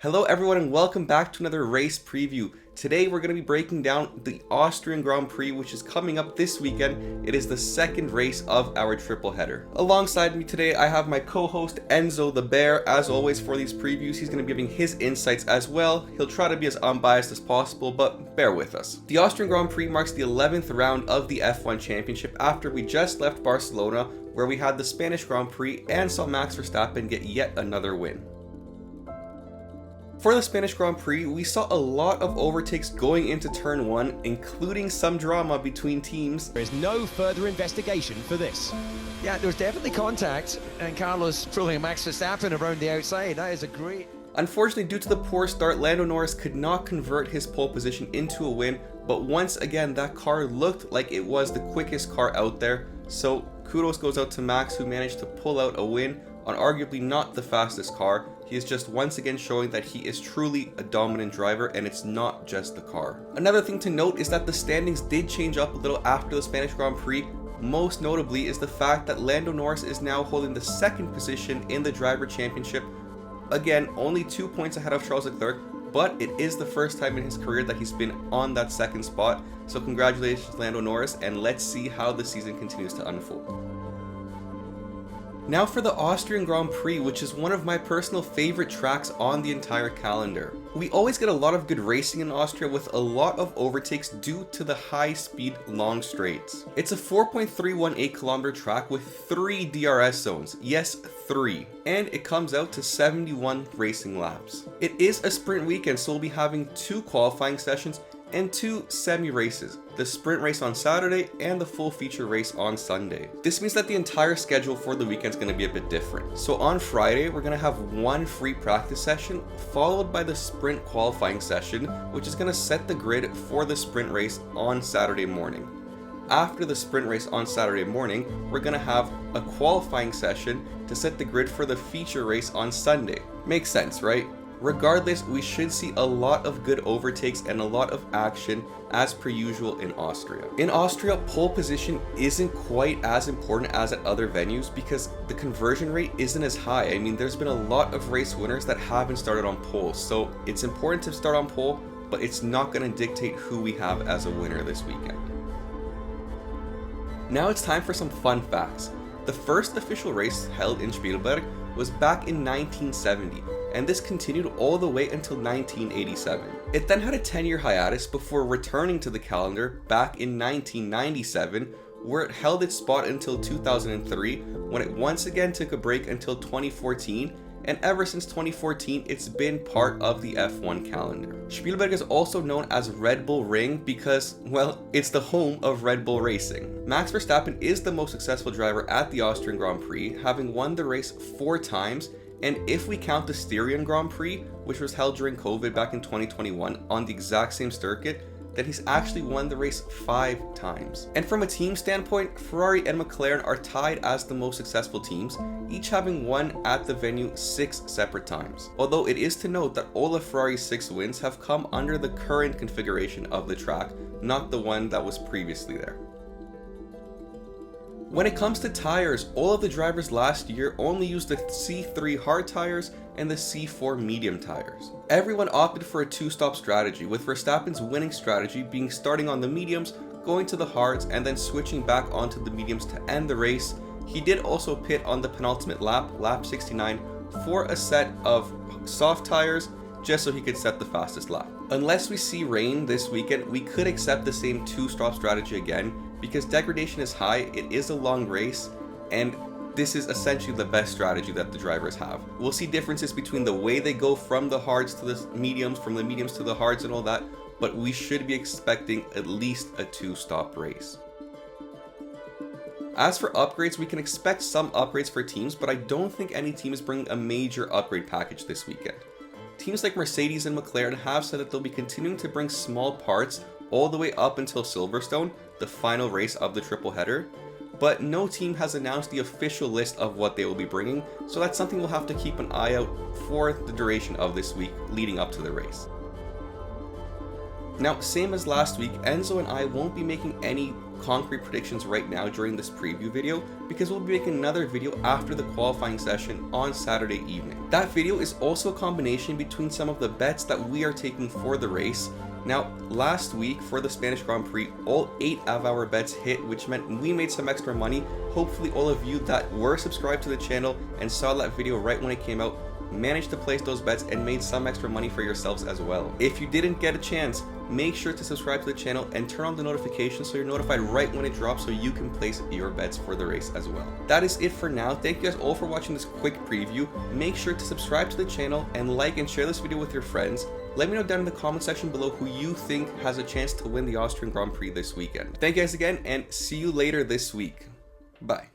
Hello everyone and welcome back to another race preview. Today we're going to be breaking down the Austrian Grand Prix, which is coming up this weekend. It is the second race of our triple header. Alongside me today I have my co-host Enzo the Bear. As always for these previews, he's going to be giving his insights as well. He'll try to be as unbiased as possible, but bear with us. The Austrian Grand Prix marks the 11th round of the F1 Championship after we just left Barcelona, where we had the Spanish Grand Prix and saw Max Verstappen get yet another win. For the Spanish Grand Prix, we saw a lot of overtakes going into turn 1, including some drama between teams. There is no further investigation for this. Yeah, there was definitely contact, and Carlos pulling Max Verstappen around the outside. That is a great... Unfortunately, due to the poor start, Lando Norris could not convert his pole position into a win, but once again, that car looked like it was the quickest car out there, so kudos goes out to Max, who managed to pull out a win on arguably not the fastest car. He is just once again showing that he is truly a dominant driver, and it's not just the car. Another thing to note is that the standings did change up a little after the Spanish Grand Prix. Most notably is the fact that Lando Norris is now holding the second position in the driver championship. Again, only 2 points ahead of Charles Leclerc, but it is the first time in his career that he's been on that second spot. So congratulations Lando Norris, and let's see how the season continues to unfold. Now for the Austrian Grand Prix, which is one of my personal favorite tracks on the entire calendar. We always get a lot of good racing in Austria with a lot of overtakes due to the high speed long straights. It's a 4.318 kilometer track with 3 DRS zones, yes 3, and it comes out to 71 racing laps. It is a sprint weekend, so we'll be having 2 qualifying sessions and 2 semi-races, the sprint race on Saturday and the full feature race on Sunday. This means that the entire schedule for the weekend is going to be a bit different. So on Friday, we're going to have 1 free practice session, followed by the sprint qualifying session, which is going to set the grid for the sprint race on Saturday morning. After the sprint race on Saturday morning, we're going to have a qualifying session to set the grid for the feature race on Sunday. Makes sense, right? Regardless, we should see a lot of good overtakes and a lot of action as per usual in Austria. In Austria, pole position isn't quite as important as at other venues because the conversion rate isn't as high. I mean, there's been a lot of race winners that haven't started on pole, so it's important to start on pole, but it's not going to dictate who we have as a winner this weekend. Now it's time for some fun facts. The first official race held in Spielberg was back in 1970, and this continued all the way until 1987. It then had a 10-year hiatus before returning to the calendar back in 1997, where it held its spot until 2003, when it once again took a break until 2014, and ever since 2014 it's been part of the F1 calendar. Spielberg is also known as Red Bull Ring because, well, it's the home of Red Bull racing. Max Verstappen is the most successful driver at the Austrian Grand Prix, having won the race 4 times, and if we count the Styrian Grand Prix, which was held during COVID back in 2021 on the exact same circuit, then he's actually won the race 5 times. And from a team standpoint, Ferrari and McLaren are tied as the most successful teams, each having won at the venue 6 separate times. Although it is to note that all of Ferrari's 6 wins have come under the current configuration of the track, not the one that was previously there. When it comes to tires, all of the drivers last year only used the C3 hard tires and the C4 medium tires. Everyone opted for a 2-stop strategy, with Verstappen's winning strategy being starting on the mediums, going to the hards, and then switching back onto the mediums to end the race. He did also pit on the penultimate lap, lap 69, for a set of soft tires, just so he could set the fastest lap. Unless we see rain this weekend, we could accept the same 2-stop strategy again, because degradation is high, it is a long race, and this is essentially the best strategy that the drivers have. We'll see differences between the way they go from the hards to the mediums, from the mediums to the hards and all that, but we should be expecting at least a 2-stop race. As for upgrades, we can expect some upgrades for teams, but I don't think any team is bringing a major upgrade package this weekend. Teams like Mercedes and McLaren have said that they'll be continuing to bring small parts all the way up until Silverstone, the final race of the triple header, but no team has announced the official list of what they will be bringing, so that's something we'll have to keep an eye out for the duration of this week leading up to the race. Now, same as last week, Enzo and I won't be making any concrete predictions right now during this preview video because we'll be making another video after the qualifying session on Saturday evening. That video is also a combination between some of the bets that we are taking for the race. Now, last week for the Spanish Grand Prix, all 8 of our bets hit, which meant we made some extra money. Hopefully all of you that were subscribed to the channel and saw that video right when it came out managed to place those bets and made some extra money for yourselves as well. If you didn't get a chance, make sure to subscribe to the channel and turn on the notifications so you're notified right when it drops so you can place your bets for the race as well. That is it for now. Thank you guys all for watching this quick preview. Make sure to subscribe to the channel and like and share this video with your friends. Let me know down in the comment section below who you think has a chance to win the Austrian Grand Prix this weekend. Thank you guys again and see you later this week. Bye.